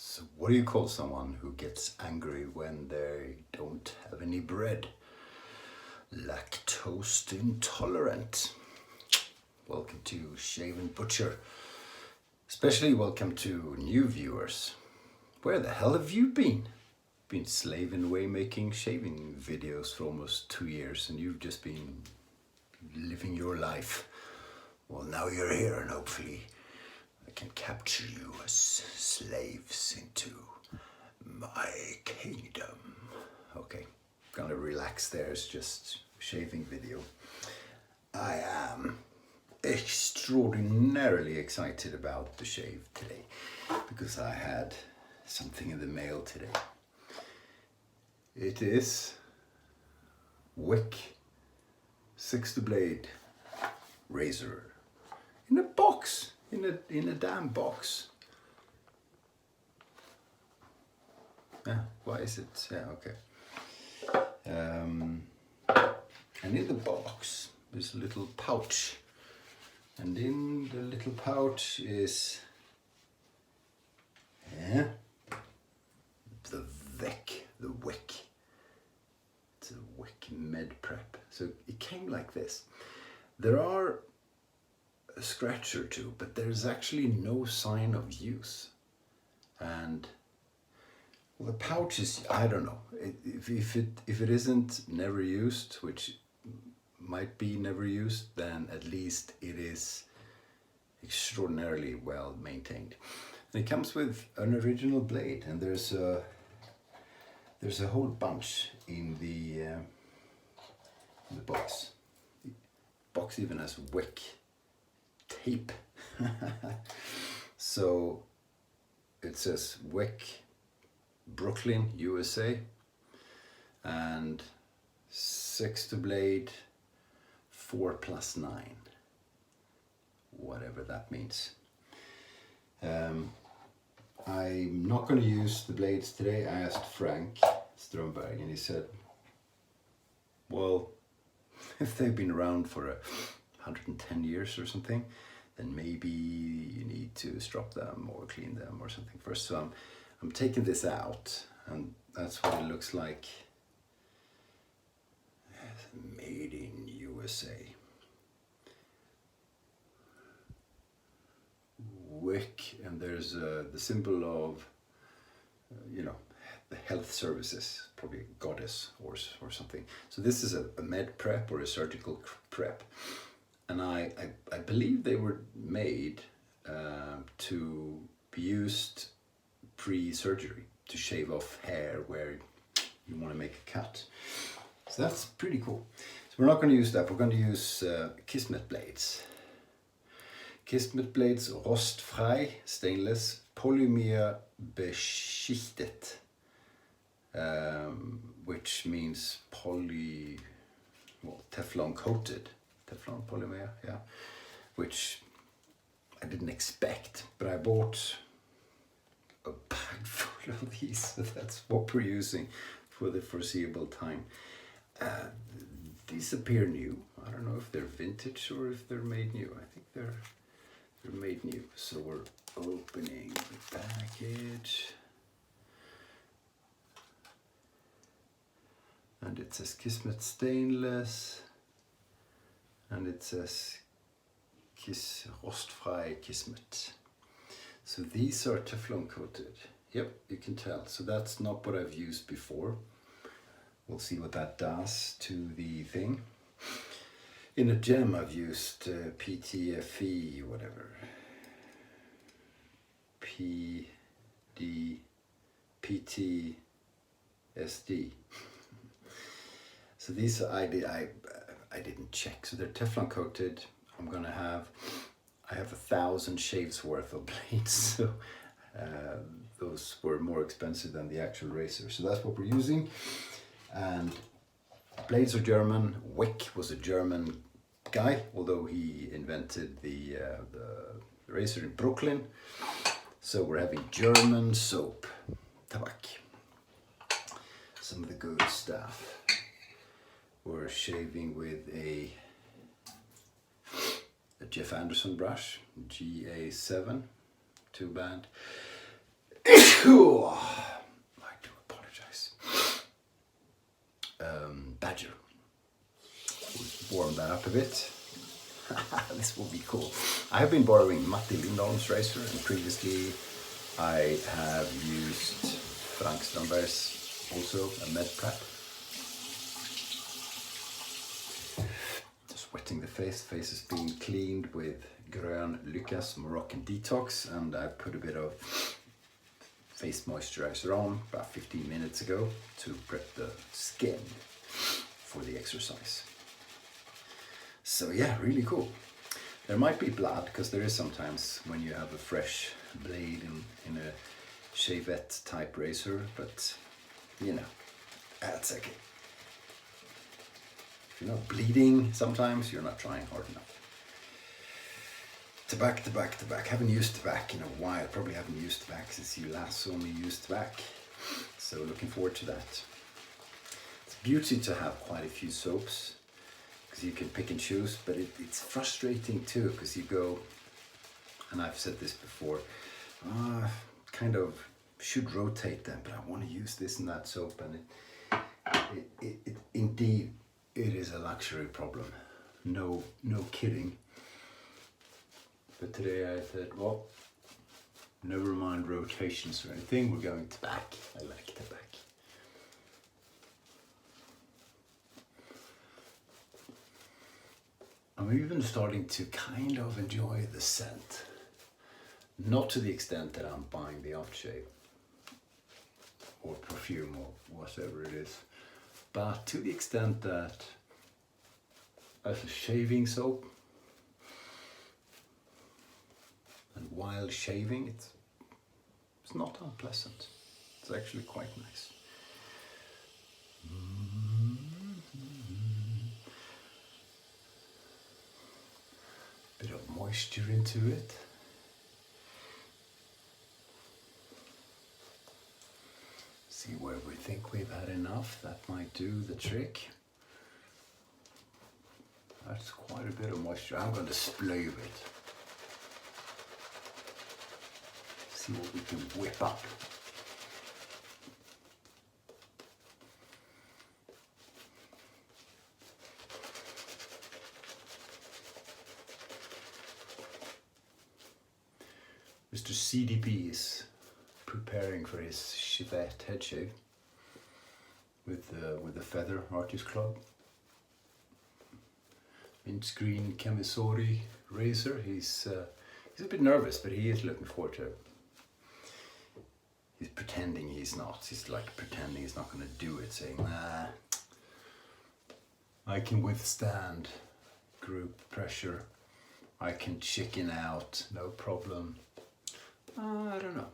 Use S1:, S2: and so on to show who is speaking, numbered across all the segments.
S1: So what do you call someone who gets angry when they don't have any bread? Lactose intolerant. Welcome to Shave&Butcher. Especially welcome to new viewers. Where the hell have you been? Been slaving away making shaving videos for almost 2 years and you've just been living your life. Well, now you're here and hopefully I can capture you as slaves into my kingdom. Okay, gonna relax there. It's just a shaving video. I am extraordinarily excited about the shave today because I had something in the mail today. It is Weck Sextoblade razor in a box. In a damn box. Yeah, why is it? Yeah, okay. And in the box there's a little pouch. And in the little pouch is the Weck. It's a Weck med prep. So it came like this. There are a scratch or two, but there's actually no sign of use. And well, the pouch is, I don't know, if it isn't never used, which might be never used, then at least it is extraordinarily well maintained. And it comes with an original blade, and there's a whole bunch in the box. The box even has Weck tape. So it says Weck, Brooklyn, USA, and Sextoblade 4+9, whatever that means. I'm not going to use the blades today. I asked Frank Stromberg and he said, well, if they've been around for 110 years or something, then maybe you need to strop them or clean them or something first. So I'm taking this out, and that's what it looks like. Made in USA. Weck, and there's the symbol of, the health services, probably a goddess or something. So this is a med prep or a surgical prep. And I believe they were made to be used pre-surgery to shave off hair where you want to make a cut. So that's pretty cool. So we're not going to use that. We're going to use Kismet blades. Kismet blades, rostfrei, stainless, polymer beschichtet, which means Teflon coated. Teflon polymer, yeah, which I didn't expect, but I bought a bag full of these, so that's what we're using for the foreseeable time. These appear new. I don't know if they're vintage or if they're made new. I think they're made new. So we're opening the package. And it says Kismet stainless. And it says rostfrei Kismet. So these are Teflon coated. Yep, you can tell. So that's not what I've used before. We'll see what that does to the thing. In a gem I've used PTFE, whatever. PTSD. So these I didn't check. So they're Teflon coated. I have 1,000 shaves worth of blades. So those were more expensive than the actual razor. So that's what we're using. And blades are German. Weck was a German guy, although he invented the razor in Brooklyn. So we're having German soap, Tabac. Some of the good stuff. We're shaving with a Jeff Anderson brush, GA7, 2-band. I do apologize. Badger. We'll warm that up a bit. This will be cool. I have been borrowing Matti Lindholm's razor, and previously I have used Frank Strandberg's, also a MedPrep. Just wetting the face. The face is being cleaned with Grön Lyckas Moroccan Detox, and I put a bit of face moisturizer on about 15 minutes ago to prep the skin for the exercise. So yeah, really cool. There might be blood, because there is sometimes when you have a fresh blade in a shavette type razor, but you know, that's okay. If you're not bleeding sometimes, you're not trying hard enough. Tabac. Haven't used Tabac in a while. Probably haven't used Tabac since you last saw me use Tabac. So looking forward to that. It's a beauty to have quite a few soaps, because you can pick and choose, but it's frustrating too, because you go, and I've said this before, kind of should rotate them, but I want to use this and that soap, and it indeed, it is a luxury problem. No kidding. But today I said, well, never mind rotations or anything, we're going Tabac. I like Tabac. I'm even starting to kind of enjoy the scent. Not to the extent that I'm buying the aftershave or perfume or whatever it is, but to the extent that as a shaving soap, and while shaving, it's not unpleasant. It's actually quite nice. Bit of moisture into it. See where we think we've had enough. That might do the trick. That's quite a bit of moisture. I'm going to splove it. See what we can whip up. Mr. CDP is preparing for his Chivette head shave with the Feather Artist Club. Mint green Camisori razor. He's a bit nervous, but he is looking forward to it. He's pretending he's not. He's like pretending he's not going to do it, saying, nah, I can withstand group pressure. I can chicken out, no problem. I don't know.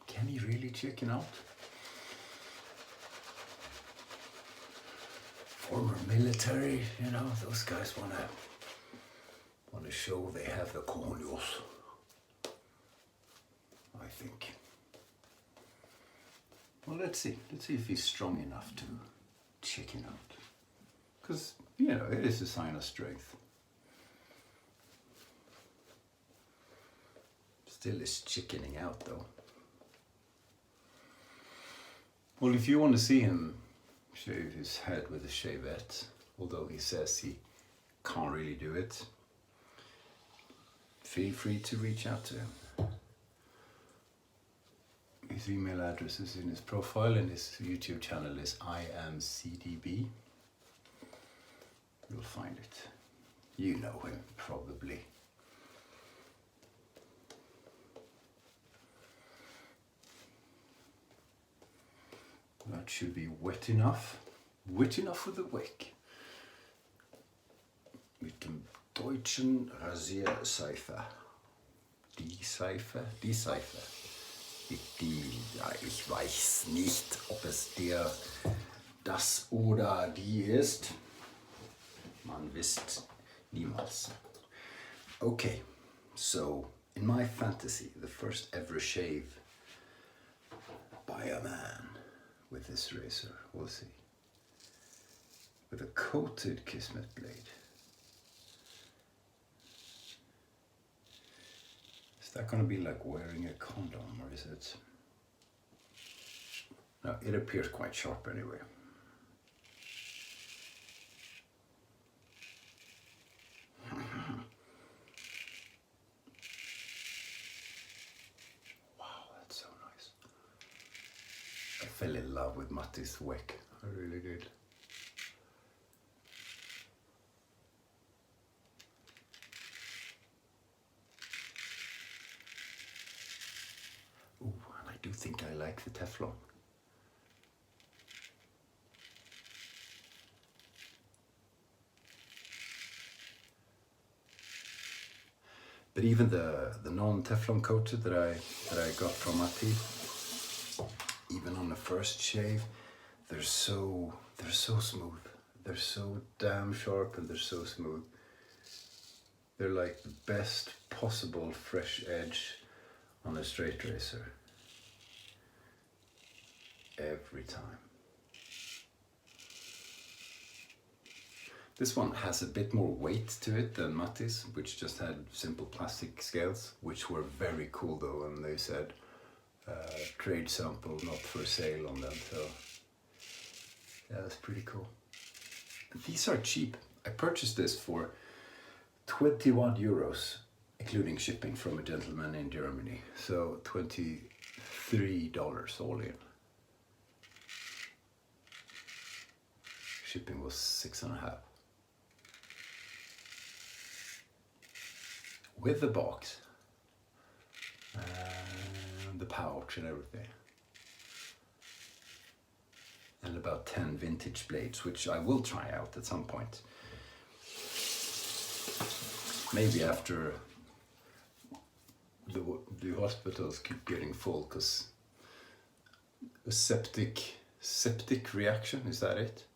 S1: Can he really chicken out? Former military, you know, those guys wanna show they have the cojones, I think. Well, let's see if he's strong enough to chicken out. Because, you know, it is a sign of strength. Still is chickening out though. Well, if you want to see him shave his head with a shavette, although he says he can't really do it, feel free to reach out to him. His email address is in his profile, and his YouTube channel is IamCDB. You'll find it. You know him, probably. That should be wet enough. Wet enough with the wick. Mit dem deutschen Rasierseife. Die Seife? Die Seife. Ja, ich weiß nicht, ob es das oder die ist. Man wisst niemals. Okay, so in my fantasy, the first ever shave by a man with this razor, we'll see, with a coated Kismet blade. Is that going to be like wearing a condom, or is it? No, it appears quite sharp anyway. Wow, that's so nice. I fell in love with Matti's Weck. I really did. Ooh, and I do think I like the Teflon. But even the non-Teflon coated that I got from Matti, even on the first shave, they're so smooth. They're so damn sharp and they're so smooth. They're like the best possible fresh edge on a straight razor. Every time. This one has a bit more weight to it than Matti's, which just had simple plastic scales, which were very cool though, and they said trade sample, not for sale on them, so yeah, that's pretty cool. But these are cheap. I purchased this for 21 euros, including shipping from a gentleman in Germany, so $23 all in. Shipping was 6.5. With the box, and the pouch and everything. And about 10 vintage blades, which I will try out at some point. Maybe after the hospitals keep getting full, because a septic reaction, is that it?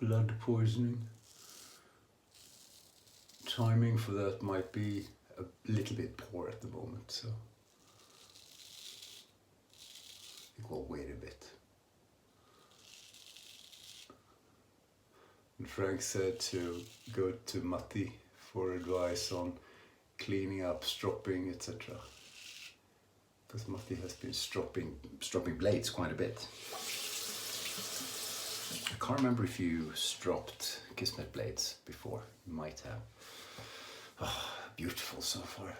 S1: Blood poisoning. Timing for that might be a little bit poor at the moment, so I think we'll wait a bit. And Frank said to go to Matti for advice on cleaning up, stropping, etc. Because Matti has been stropping blades quite a bit. I can't remember if you stropped Kismet blades before. You might have. Oh, beautiful so far.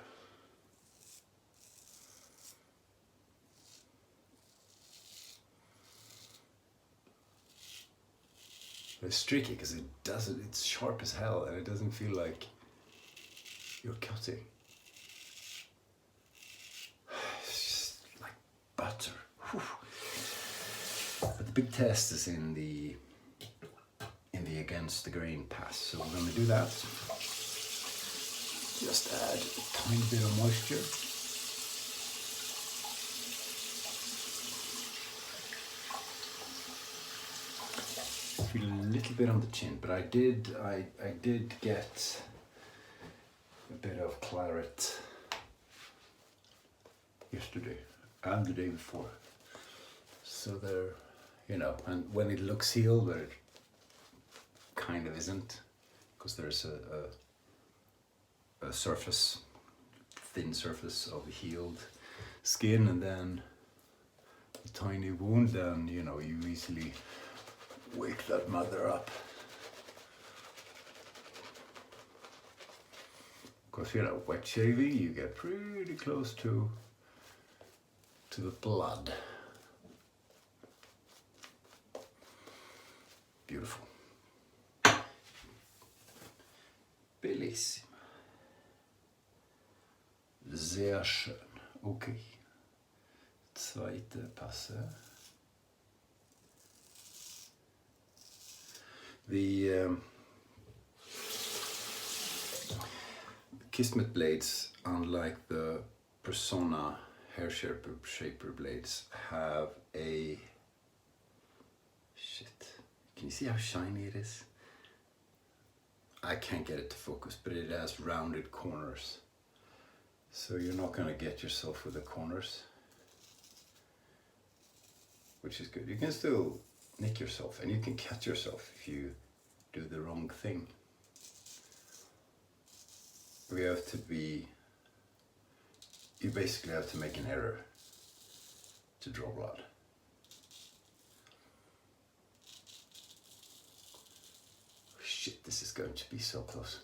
S1: It's tricky because it's sharp as hell and it doesn't feel like you're cutting. It's just like butter. Whew. But the big test is in the against the grain pass, so we're going to do that. Just add a tiny bit of moisture. Feel a little bit on the chin, but I did get a bit of claret yesterday and the day before. So they're, and when it looks healed, but it kind of isn't, because there's a thin surface of healed skin, and then a tiny wound, then you easily wake that mother up. Because wet shaving, you get pretty close to the blood. Beautiful. Bellissimo. Sehr schön. Okay. Zweite Passe. The Kismet blades, unlike the Persona hair shaper blades, have a Can you see how shiny it is? I can't get it to focus, but it has rounded corners. So you're not going to get yourself with the corners, which is good. You can still nick yourself and you can cut yourself if you do the wrong thing. we have to be, you basically have to make an error to draw blood. Shit, this is going to be so close.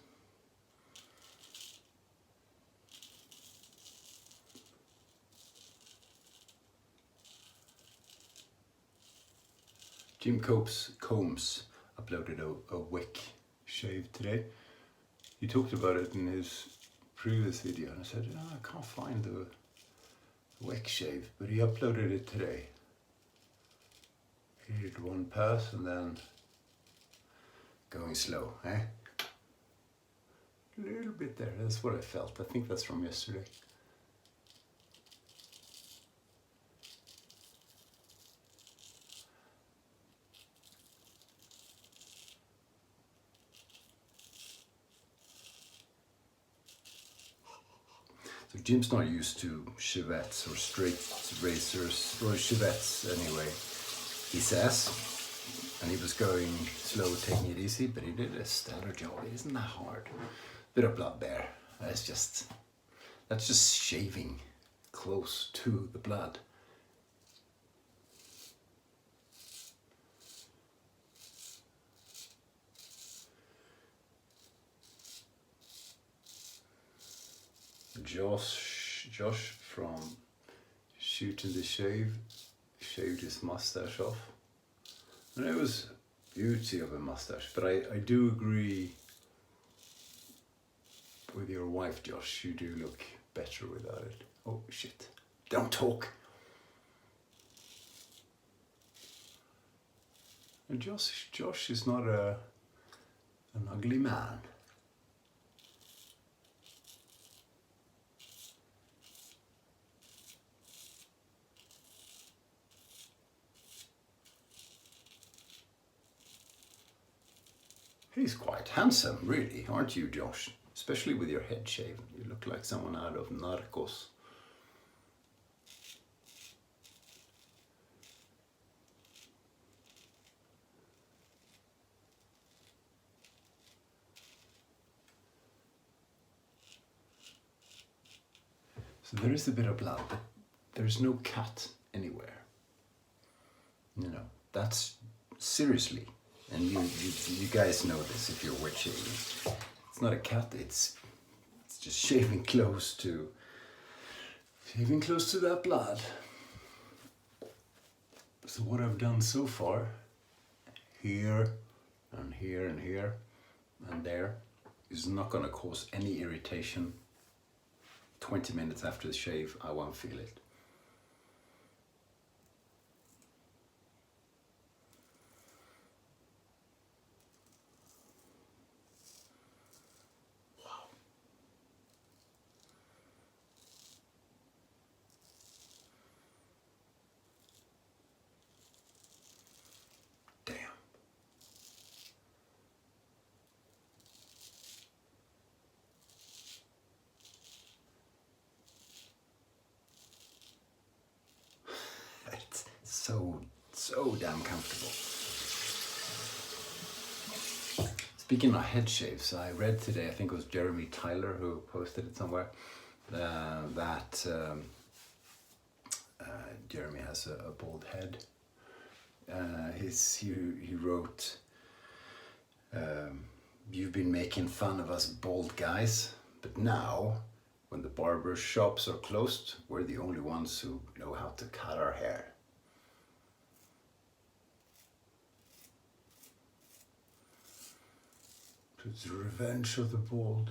S1: Jim Combs uploaded a Weck shave today. He talked about it in his previous video and I said, oh, I can't find the Weck shave, but he uploaded it today. He did one pass and then going slow, eh? A little bit there, that's what I felt. I think that's from yesterday. So Jim's not used to chevettes or straight razors, or chevettes anyway, he says. And he was going slow, taking it easy, but he did a stellar job. It isn't that hard. Bit of blood there. That's just shaving close to the blood. Josh from Shooting the Shave shaved his mustache off. And it was beauty of a mustache, but I do agree with your wife, Josh. You do look better without it. Oh shit, don't talk. And Josh is not an ugly man. He's quite handsome, really, aren't you, Josh? Especially with your head shaven. You look like someone out of Narcos. So there is a bit of blood, but there's no cut anywhere. You know, that's seriously. And you guys know this if you're wet shaving. It's not a cut, it's just shaving close to that blood. So what I've done so far, here and here and here and there, is not going to cause any irritation. 20 minutes after the shave, I won't feel it. So damn comfortable. Speaking of head shaves, I read today, I think it was Jeremy Tyler who posted it somewhere, that Jeremy has a bald head. He wrote, you've been making fun of us bald guys, but now, when the barber shops are closed, we're the only ones who know how to cut our hair. It's the revenge of the bald.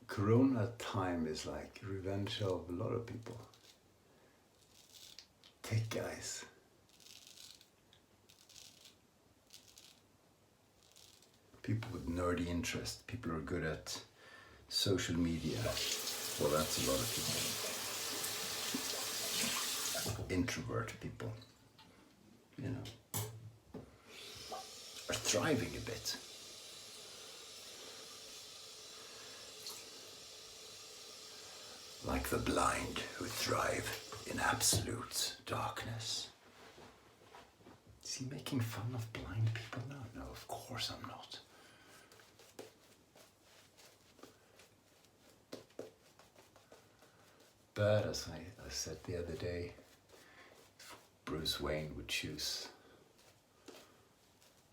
S1: Corona time is like revenge of a lot of people. Tech guys. People with nerdy interest. People who are good at social media. Well, that's a lot of people. Introvert people, you know, are thriving a bit. Like the blind who thrive in absolute darkness. Is he making fun of blind people now? No, of course I'm not. But as I said the other day, if Bruce Wayne would choose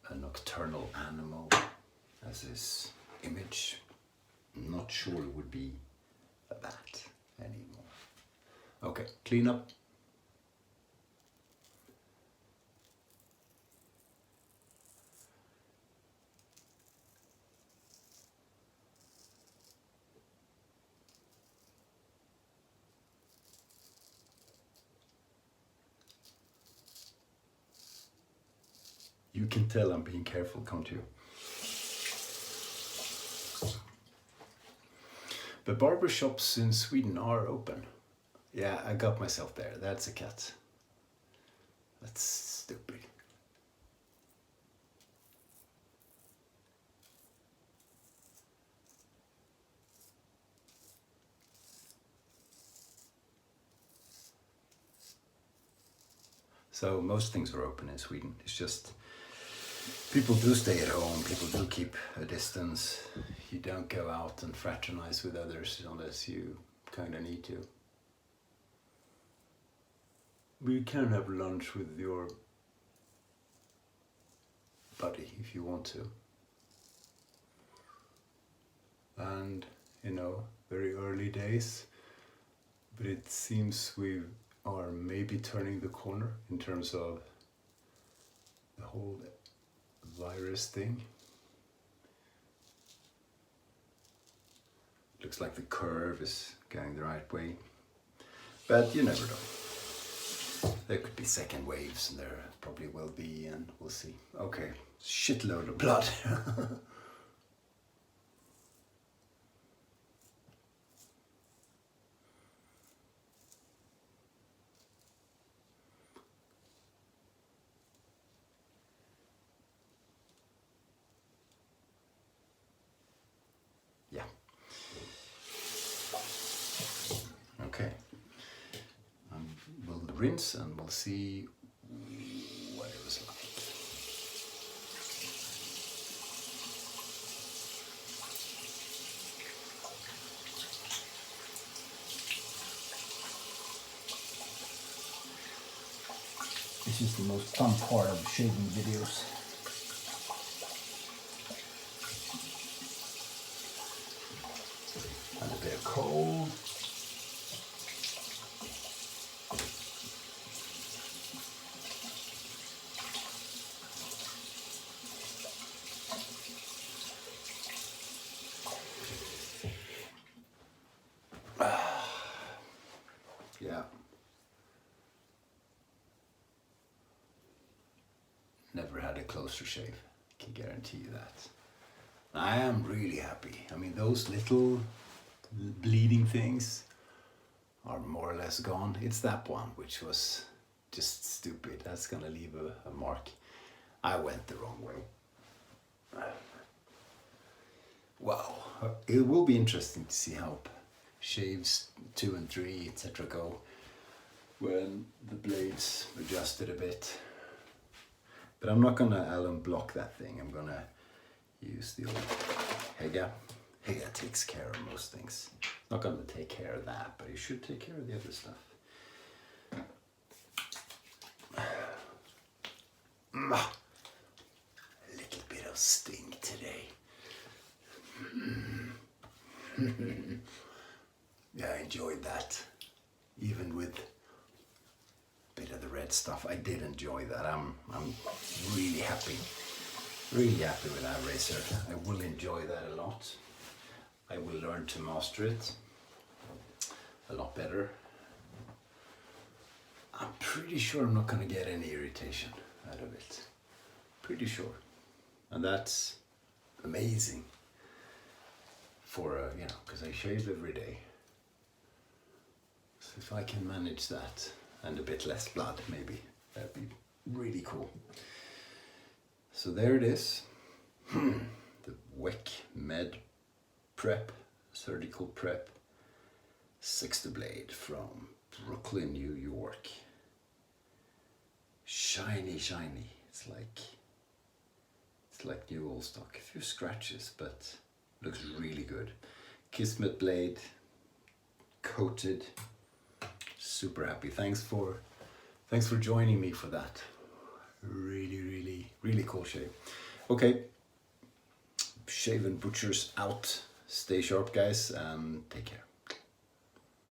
S1: a nocturnal animal as his image, I'm not sure it would be a bat anymore. Okay, clean up. You can tell I'm being careful, can't you? But barbershops in Sweden are open. Yeah, I got myself there. That's a cat. That's stupid. So most things are open in Sweden. It's just people do stay at home, people do keep a distance. You don't go out and fraternize with others unless you kind of need to. But you can have lunch with your buddy if you want to. And, you know, very early days, but it seems we are maybe turning the corner in terms of the whole virus thing. Looks like the curve is going the right way, but you never know. There could be second waves, and there probably will be, and we'll see. Okay, shitload of blood. Yeah. Okay. We'll rinse and we'll see what it was like. This is the most fun part of shaving videos. And a bit of coal. Yeah. Never had a closer shave, I can guarantee you that. I am really happy. I mean, those little bleeding things are more or less gone. It's that one which was just stupid. That's gonna leave a mark. I went the wrong way. Wow, it will be interesting to see how shaves 2 and 3, etc. go when the blades adjusted a bit. But I'm not gonna Allen block that thing. I'm gonna use the old HEGA. HEGA takes care of most things. Not gonna take care of that, but it should take care of the other stuff. A little bit of sting today. Yeah, I enjoyed that. Even with a bit of the red stuff, I did enjoy that. I'm really happy with that razor. I will enjoy that a lot. I will learn to master it a lot better. I'm pretty sure I'm not going to get any irritation out of it. Pretty sure. And that's amazing for, you know, because I shave every day. So if I can manage that and a bit less blood, maybe, that'd be really cool. So there it is. The Weck Med Prep, Surgical Prep Sextoblade from Brooklyn, New York. Shiny, shiny. It's like new old stock. A few scratches, but looks really good. Kismet blade, coated. Super happy. Thanks for joining me for that. Really cool shave. Okay, Shave&Butcher's out. Stay sharp, guys, and take care.